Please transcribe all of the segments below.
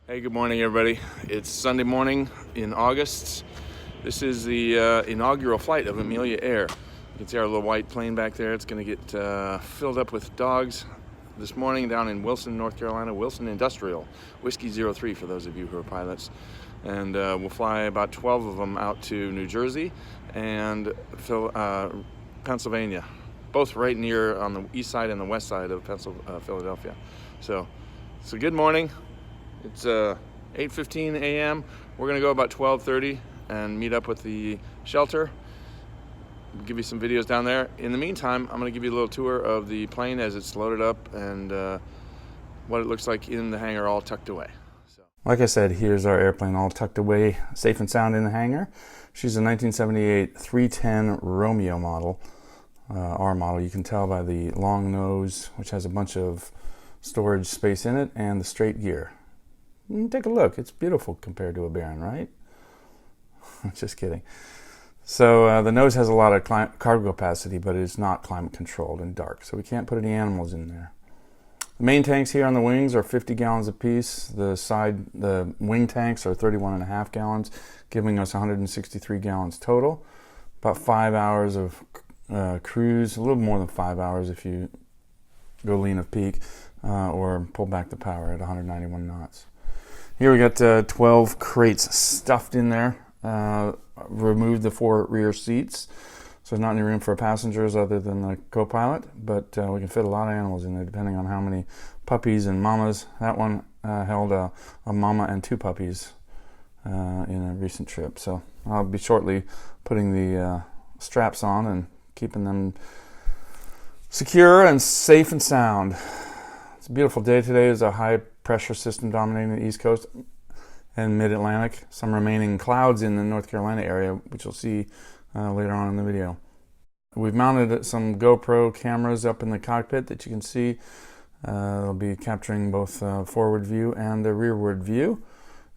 Hey, good morning, everybody. It's Sunday morning in August. This is the inaugural flight of Amelia Air. You can see our little white plane back there. It's going to get filled up with dogs this morning down in Wilson, North Carolina, Wilson Industrial, Whiskey 03 for those of you who are pilots. And we'll fly about 12 of them out to New Jersey and Pennsylvania, both right near on the east side and the west side of Philadelphia. So good morning. It's 8:15 a.m. We're going to go about 12:30 and meet up with the shelter. We'll give you some videos down there. In the meantime, I'm going to give you a little tour of the plane as it's loaded up and what it looks like in the hangar all tucked away. Like I said, here's our airplane all tucked away, safe and sound in the hangar. She's a 1978 310 Romeo model, R model. You can tell by the long nose, which has a bunch of storage space in it, and the straight gear. Take a look. It's beautiful compared to a Baron, right? Just kidding. So the nose has a lot of cargo capacity, but it's not climate controlled and dark, so we can't put any animals in there. The main tanks here on the wings are 50 gallons apiece. The wing tanks are 31.5 gallons, giving us 163 gallons total. About 5 hours of cruise, a little more than 5 hours if you go lean of peak, or pull back the power at 191 knots. Here we got 12 crates stuffed in there. Removed the 4 rear seats, so there's not any room for passengers other than the co-pilot, but we can fit a lot of animals in there depending on how many puppies and mamas. That one held a mama and 2 puppies in a recent trip, so I'll be shortly putting the straps on and keeping them secure and safe and sound. It's a beautiful day today. There's a high pressure system dominating the East Coast and Mid-Atlantic. Some remaining clouds in the North Carolina area, which you'll see later on in the video. We've mounted some GoPro cameras up in the cockpit that you can see. They'll be capturing both forward view and the rearward view.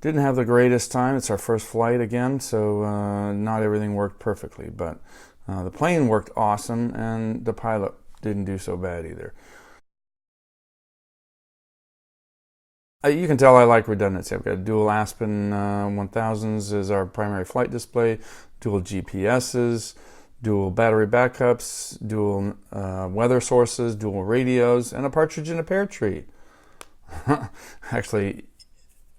Didn't have the greatest time. It's our first flight again, so not everything worked perfectly, but the plane worked awesome and the pilot didn't do so bad either. You can tell I like redundancy. I've got dual Aspen 1000s as our primary flight display, dual GPSs, dual battery backups, dual weather sources, dual radios, and a partridge in a pear tree. Actually,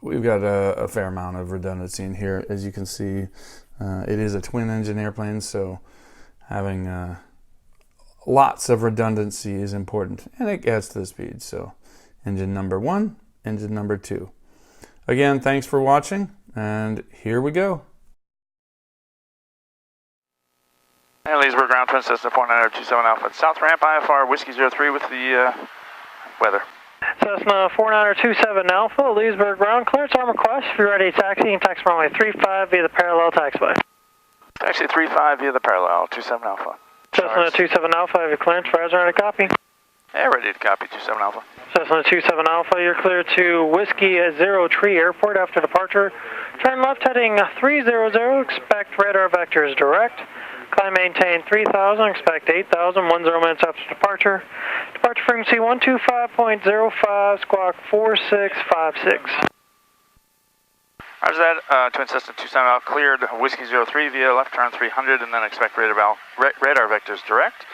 we've got a fair amount of redundancy in here. As you can see, it is a twin-engine airplane, so having lots of redundancy is important, and it adds to the speed. So, engine number 1. Engine number 2. Again, thanks for watching, and here we go. And Leesburg ground twin Cessna 4927 Alpha. South ramp IFR Whiskey 03 with the weather. Cessna 4927 Alpha, Leesburg ground clearance arm request. If you're ready to taxi, you can taxi runway 35 via the parallel taxiway. Taxi 35 via the parallel 27 Alpha. Cessna 27 Alpha, have your clearance for ready to copy. Yeah, ready to copy 27 Alpha. Cessna 27 Alpha, you're clear to Whiskey 03 Airport after departure. Turn left heading 300, expect radar vectors direct. Climb maintain 3000, expect 8000, 10 minutes after departure. Departure frequency 125.05, squawk 4656. Roger that, Twin Cessna 27 Alpha cleared Whiskey 03 via left turn 300 and then expect radar vectors direct.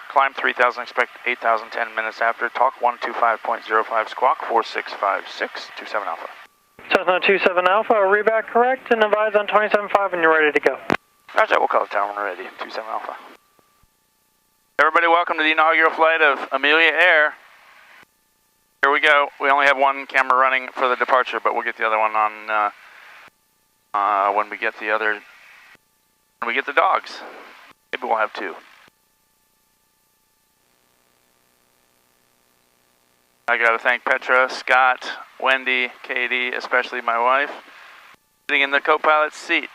Climb 3000, expect 8000, 10 minutes after. Talk 125.05, squawk 4656, 27 Alpha. Cessna 27 Alpha, reback correct and advise on 27.5 when you're ready to go. Roger, we'll call the tower when we're ready, 27 Alpha. Everybody, welcome to the inaugural flight of Amelia Air. Here we go. We only have one camera running for the departure, but we'll get the other one on when we get the dogs. Maybe we'll have 2. I got to thank Petra, Scott, Wendy, Katie, especially my wife, sitting in the co-pilot's seat.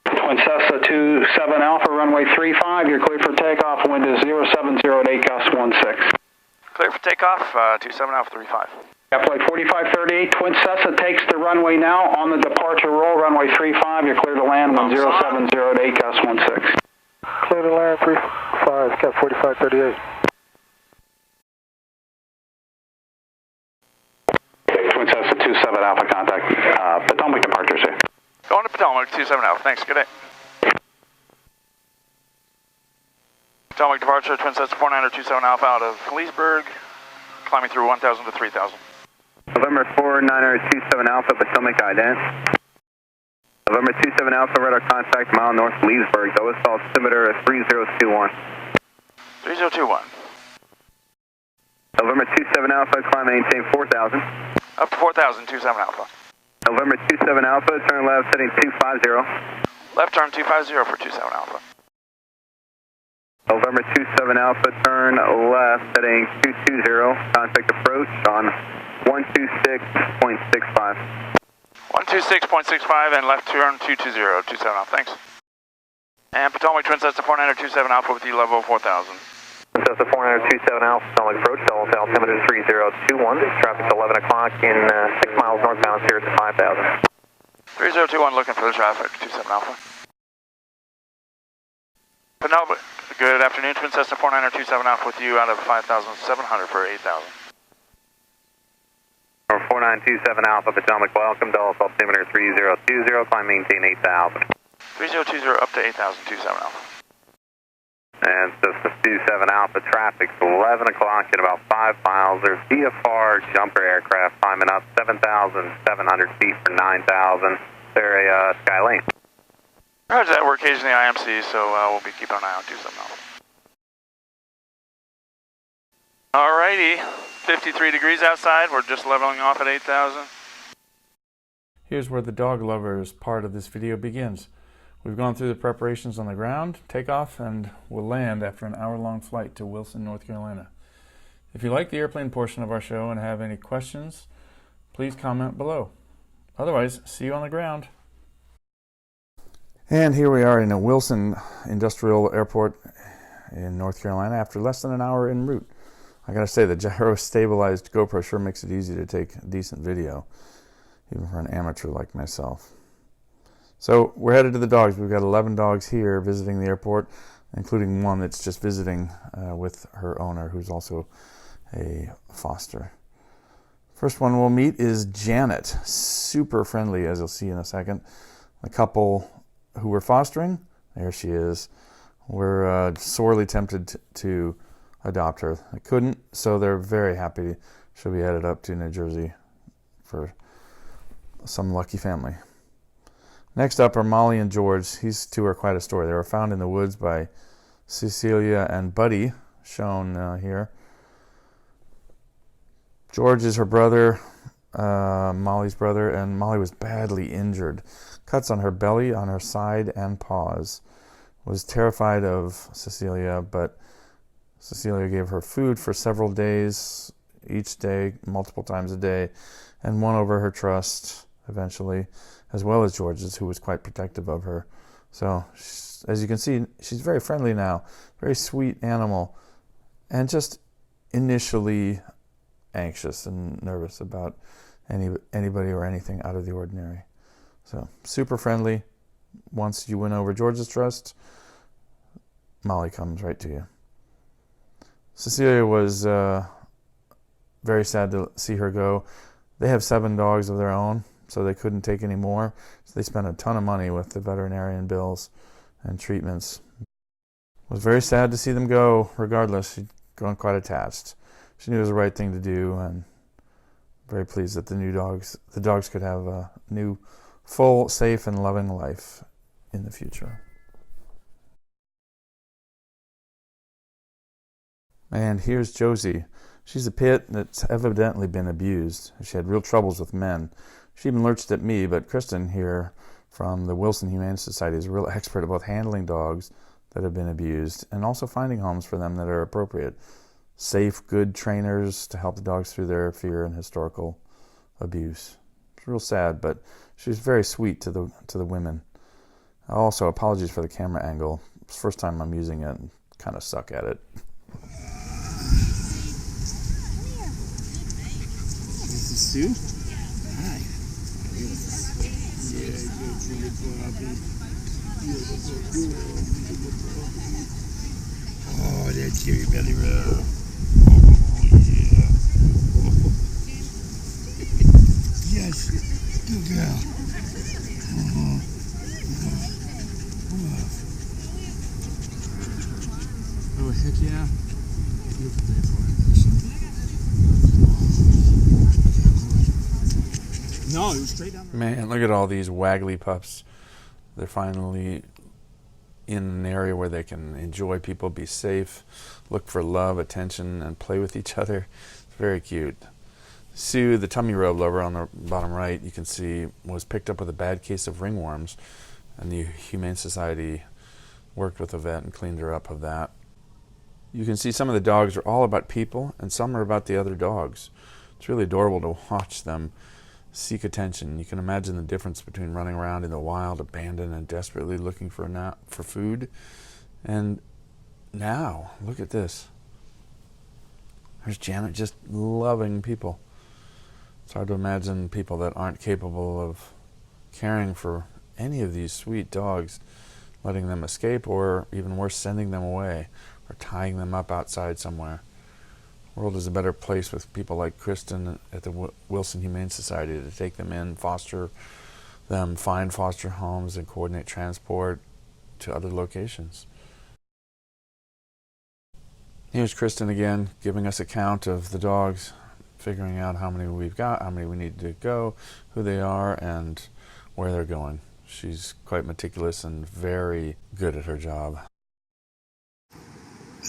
Twin Cessna 27 Alpha, runway 35, you're clear for takeoff, wind is 0708, gust 16. Clear for takeoff, 27 Alpha 35. Flight 4538, Twin Cessna takes the runway now on the departure roll, runway 35, you're clear to land, wind 0708, gust 16. Clear to land 35, got 4538. Twin Cessna 27 27 Alpha contact. Potomac departure, sir. Going to Potomac, 27 Alpha. Thanks, good day. Potomac departure, Twin Cessna 4927 Alpha out of Leesburg, climbing through 1000 to 3000. November 4927 Alpha, Potomac ident. November 27 Alpha, radar contact, mile north Leesburg, lowest altimeter 3021. 3021. November 27 Alpha, climb maintain 4000. Up to 4000, 27 Alpha. November 27 Alpha, turn left heading 250. Left turn 250 for 27 Alpha. November 27 Alpha, turn left heading 220, contact approach on 126.65. 126.65 and left turn 220, 27 Alpha, thanks. And Potomac Twin Cessna 4927 Alpha with you level 4000. Cessna 4927 Alpha, Potomac approach, altimeter 3021, traffic 11 o'clock in 6 miles northbound, here at 5000. 3021 looking for the traffic, 27 Alpha. Potomac, good afternoon, Twin Cessna 4927 Alpha with you out of 5700 for 8000. 4927 Alpha, Potomac, welcome, Dulles, altimeter 3020, climb maintain 8000. 3020 up to 8000, 27 Alpha. And Cessna 27 Alpha, traffic's 11 o'clock in about 5 miles. There's VFR jumper aircraft climbing up 7,700 feet for 9,000. They're a sky lane. Roger that, we're occasionally IMC, so we'll be keeping an eye on 27 Alpha. Alrighty, 53 degrees outside, we're just leveling off at 8,000. Here's where the dog lovers part of this video begins. We've gone through the preparations on the ground, takeoff, and we'll land after an hour-long flight to Wilson, North Carolina. If you like the airplane portion of our show and have any questions, please comment below. Otherwise, see you on the ground. And here we are in a Wilson Industrial Airport in North Carolina after less than an hour en route. I gotta say, the gyro-stabilized GoPro sure makes it easy to take decent video, even for an amateur like myself. So we're headed to the dogs. We've got 11 dogs here visiting the airport, including one that's just visiting with her owner, who's also a foster. First one we'll meet is Janet. Super friendly, as you'll see in a second. The couple who we're fostering, there she is. We're sorely tempted to adopt her. I couldn't, so they're very happy she'll be headed up to New Jersey for some lucky family. Next up are Molly and George. These two are quite a story. They were found in the woods by Cecilia and Buddy, shown here. George is her brother, Molly's brother, and Molly was badly injured. Cuts on her belly, on her side, and paws. Was terrified of Cecilia, but Cecilia gave her food for several days, each day, multiple times a day, and won over her trust eventually, as well as George's, who was quite protective of her. So, as you can see, she's very friendly now, very sweet animal, and just initially anxious and nervous about anybody or anything out of the ordinary. So, super friendly. Once you win over George's trust, Molly comes right to you. Cecilia was very sad to see her go. They have 7 dogs of their own, so they couldn't take any more. So they spent a ton of money with the veterinarian bills and treatments. It was very sad to see them go. Regardless, she'd grown quite attached. She knew it was the right thing to do, and very pleased that the dogs could have a new, full, safe, and loving life in the future. And here's Josie. She's a pit that's evidently been abused. She had real troubles with men. She even lurched at me, but Kristen here from the Wilson Humane Society is a real expert about handling dogs that have been abused and also finding homes for them that are appropriate. Safe, good trainers to help the dogs through their fear and historical abuse. It's real sad, but she's very sweet to the women. Also, apologies for the camera angle. It's the first time I'm using it and kind of suck at it. Sue? Hi. Yeah, beautiful puppy. Oh, that cherry belly rub. Oh, yeah. Yes. Good girl. Oh, heck yeah. Beautiful day for it. No, it was straight down the Man, look at all these waggly pups. They're finally in an area where they can enjoy people, be safe, look for love, attention, and play with each other. It's very cute. Sue, the tummy rub lover on the bottom right, you can see, was picked up with a bad case of ringworms, and the Humane Society worked with a vet and cleaned her up of that. You can see some of the dogs are all about people, and some are about the other dogs. It's really adorable to watch them seek attention. You can imagine the difference between running around in the wild, abandoned, and desperately looking for food, and now, look at this. There's Janet just loving people. It's hard to imagine people that aren't capable of caring for any of these sweet dogs, letting them escape, or even worse, sending them away or tying them up outside somewhere. The world is a better place with people like Kristen at the Wilson Humane Society to take them in, foster them, find foster homes, and coordinate transport to other locations. Here's Kristen again, giving us a count of the dogs, figuring out how many we've got, how many we need to go, who they are, and where they're going. She's quite meticulous and very good at her job.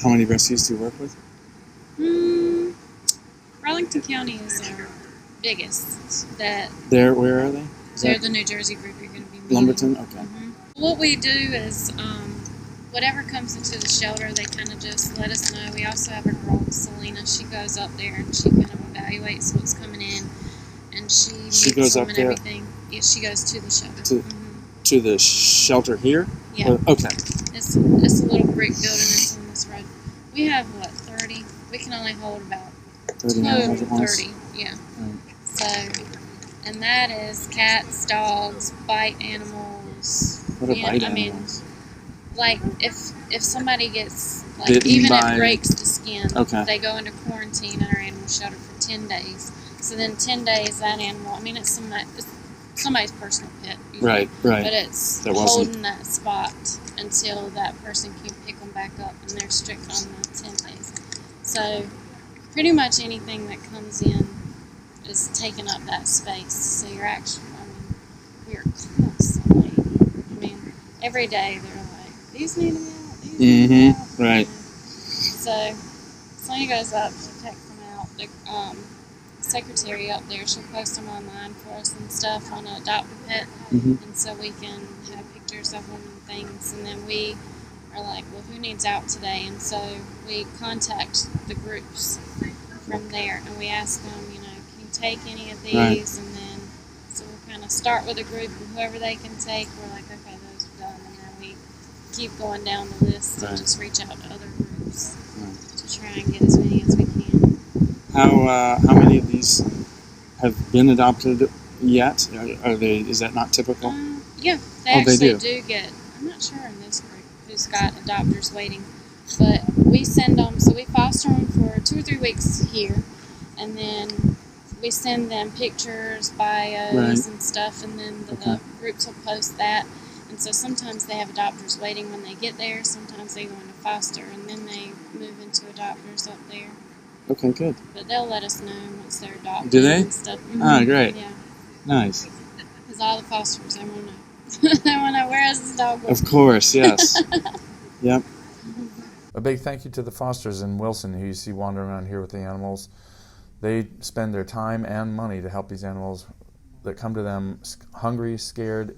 How many rescues do you work with? Arlington County is our biggest. Where are they? They're the New Jersey group you're going to be meeting. Lumberton? Okay. What we do is whatever comes into the shelter, they kind of just let us know. We also have a girl, Selena. She goes up there and she kind of evaluates what's coming in, and she goes them up and there? everything. Yeah, she goes to the shelter. To the shelter here? Yeah. Okay. It's a little brick building that's on this road. We have, 30? We can only hold about 30 animals at once? 30, yeah. Right. So, and that is cats, dogs, bite animals. What are bite I mean, animals? like if somebody gets, like, Bitten even by- it breaks the skin, Okay. they go into quarantine at our animal shelter for 10 days. So then 10 days, that animal, I mean, it's somebody's personal pet. Usually, Right, right. But it's That wasn't- holding that spot until that person can pick them back up, and they're strict on the 10 days. So pretty much anything that comes in is taking up that space. So you're actually, we're constantly, every day they're like, these need to be out, these need to be out. Right. So Selena goes up, she takes them out. The secretary up there, she'll post them online for us and stuff on a Adopt a Pet, and so we can have pictures of them and things. And then we are like, well, who needs out today? And so we contact the groups from there, and we ask them, can you take any of these? Right. And then so we'll kind of start with a group, and whoever they can take, we're like, okay, those are done. And then we keep going down the list and just reach out to other groups to try and get as many as we can. How many of these have been adopted yet? Are they? Is that not typical? Yeah, they Oh, they actually do? get. I'm not sure in this group who's got adopters waiting, but we send them. So we foster them for 2 or 3 weeks here, and then we send them pictures, bios, and stuff, and then the groups will post that. And so sometimes they have adopters waiting when they get there. Sometimes they go into foster, and then they move into adopters up there. Okay, good. But they'll let us know once they're adopted. Do they? And stuff. Ah, great. Yeah, Nice. because all the fosters, they want to know. They want to know, where is this dog going? Of course, yes. Yep. A big thank you to the fosters in Wilson who you see wandering around here with the animals. They spend their time and money to help these animals that come to them hungry, scared,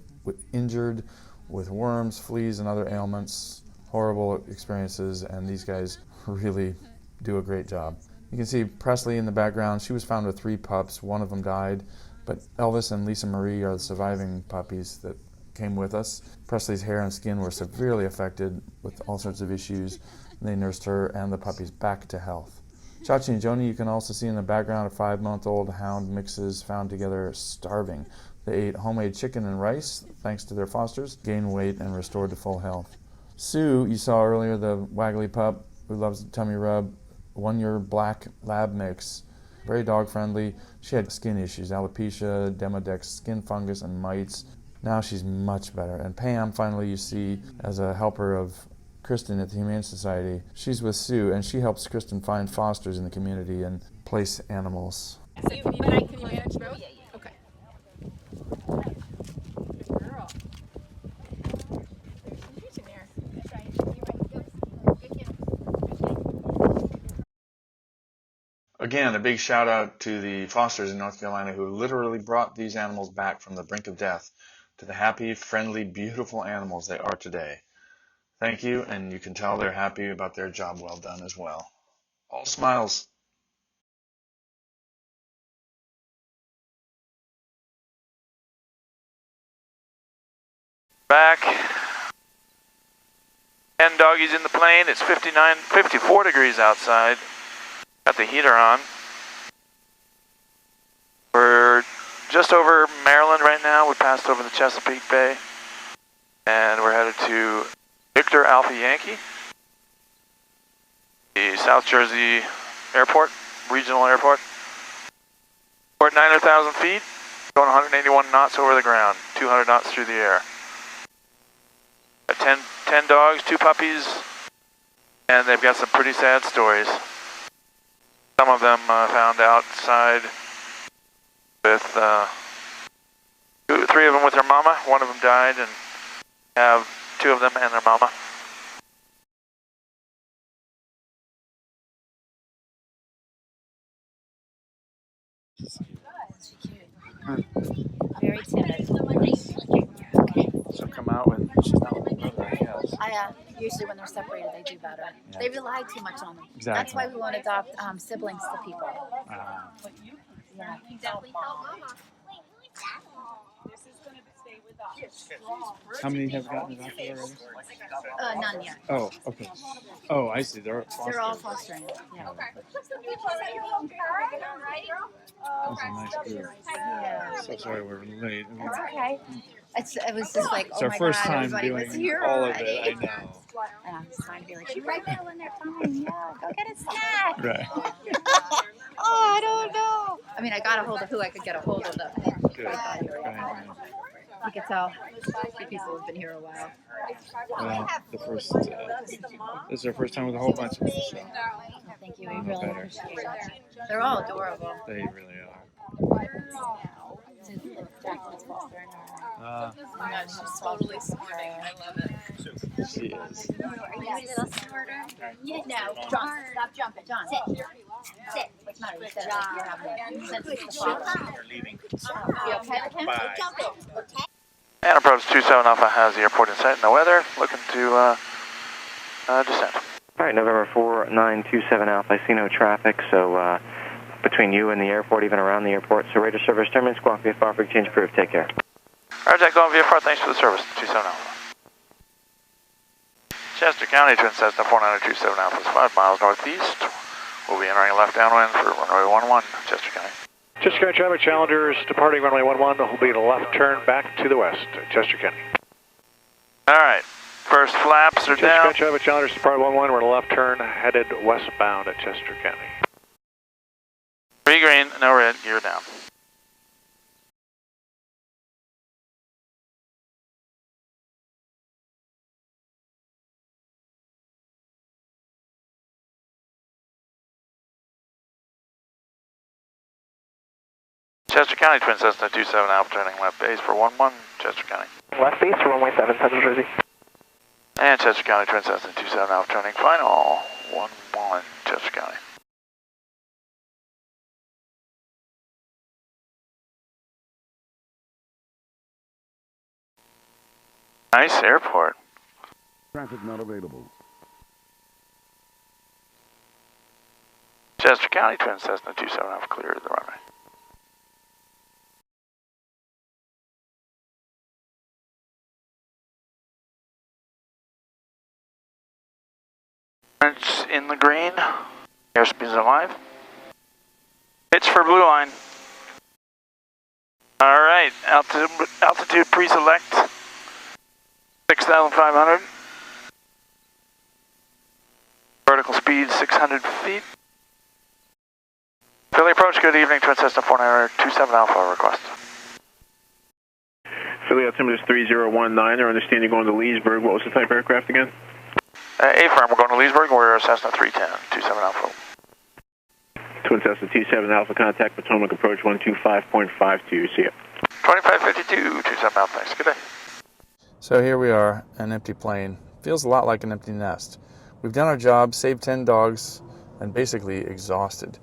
injured, with worms, fleas, and other ailments, horrible experiences, and these guys really do a great job. You can see Presley in the background. She was found with 3 pups. One of them died, but Elvis and Lisa Marie are the surviving puppies that came with us. Presley's hair and skin were severely affected with all sorts of issues, and they nursed her and the puppies back to health. Chachi and Joni, you can also see in the background, a 5-month-old hound mixes found together starving. They ate homemade chicken and rice, thanks to their fosters, gained weight, and restored to full health. Sue, you saw earlier, the waggly pup who loves the tummy rub, 1-year black lab mix. very dog friendly. She had skin issues, alopecia, demodex, skin fungus, and mites. Now she's much better. And Pam, finally, you see, as a helper of Kristen at the Humane Society, she's with Sue, and she helps Kristen find fosters in the community and place animals. But I can manage both? Okay. Again, a big shout out to the fosters in North Carolina who literally brought these animals back from the brink of death to the happy, friendly, beautiful animals they are today. Thank you, and you can tell they're happy about their job well done as well. All smiles. Back. 10 doggies in the plane. It's 54 degrees outside. Got the heater on. We're just over Maryland right now. We passed over the Chesapeake Bay. And we're headed to Victor Alpha Yankee, the South Jersey Airport, regional airport. We're at 900,000 feet, going 181 knots over the ground, 200 knots through the air. Got 10 dogs, 2 puppies, and they've got some pretty sad stories. Some of them found outside with 3 of them with their mama. One of them died, and have 2 of them and their mama. Very timid. She'll come out when she's not with her brother, I guess. Usually when they're separated, they do better. Yeah. They rely too much on them. Exactly. That's why we won't adopt siblings to people. Yeah. How many have gotten adopted already? None yet. Oh, okay. Oh, I see. They're They're all fostering. Yeah. That's a nice group. Yeah. So sorry we're late. It's okay. It was just like, It's oh our my first God, time everybody doing was here all already. of it. I know. And I'm just trying to be like, she's right there when they're fine. Yeah, go get a snack. Right. Oh, I don't know. I mean, I got a hold of who I could get a hold of. Good. Right. You could tell the people have been here a while. Well, this is our first time with a whole bunch of them. So Thank you. We really appreciate it. They're all adorable. they really are. Jackson's fostering her. She's totally snorting. I love it. She is. Are you a little snorter? Yeah, no. John, stop jumping. John, sit. Sit. What's the matter? You said you're having a sensitive father. You okay with him? Jump it. Okay. And approach 27 Alpha has the airport in sight and the weather. Looking to descend. All right, November 4927 Alpha. I see no traffic, so between you and the airport, even around the airport. So radar service terminus, squawk VFR for exchange approved. Take care. Roger, going VFR. Thanks for the service. 27 Alpha. Chester County, Twin Cessna 4927 Alpha is 5 miles northeast. We'll be entering left downwind for runway 11, Chester County. Chester County traffic, Challengers departing runway 11 will be a left turn back to the west, Chester County. All right, first flaps are Chester down. County traffic, Challengers departing 11, we're a left turn headed westbound at Chester County. 3 green, no red, gear down. Chester County, Twin Cessna 27 Alpha, turning left base for 11, Chester County. Left base, runway 7, Central Jersey. And Chester County, Twin Cessna 27 Alpha, turning final, 11, Chester County. Nice airport. Traffic not available. Chester County, Twin Cessna 27 Alpha, clear to the runway. It's in the green. Airspeed's alive. Pitch for blue line. All right, altitude pre-select 6,500. Vertical speed 600 feet. Philly approach, good evening, Twin Cessna 4927 Alpha request. Philly altimeter is 3019. I understand you're going to Leesburg. What was the type of aircraft again? A-firm, we're going to Leesburg, we're Cessna 310, 27 Alpha. Twin Cessna 27 Alpha, contact Potomac approach 125.52. See ya. 2552, 27 Alpha, thanks, good day. So here we are, an empty plane. Feels a lot like an empty nest. We've done our job, saved 10 dogs, and basically exhausted.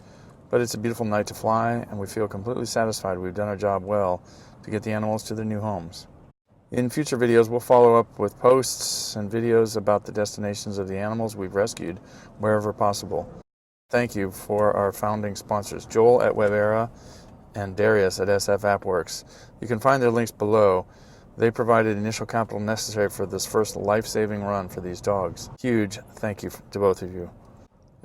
But it's a beautiful night to fly, and we feel completely satisfied we've done our job well to get the animals to their new homes. In future videos, we'll follow up with posts and videos about the destinations of the animals we've rescued wherever possible. Thank you for our founding sponsors, Joel at WebEra and Darius at SF AppWorks. You can find their links below. They provided initial capital necessary for this first life-saving run for these dogs. Huge thank you to both of you.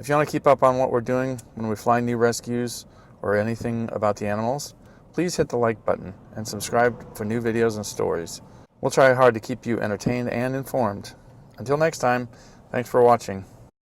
If you want to keep up on what we're doing when we fly new rescues or anything about the animals, please hit the like button and subscribe for new videos and stories. We'll try hard to keep you entertained and informed. Until next time, thanks for watching.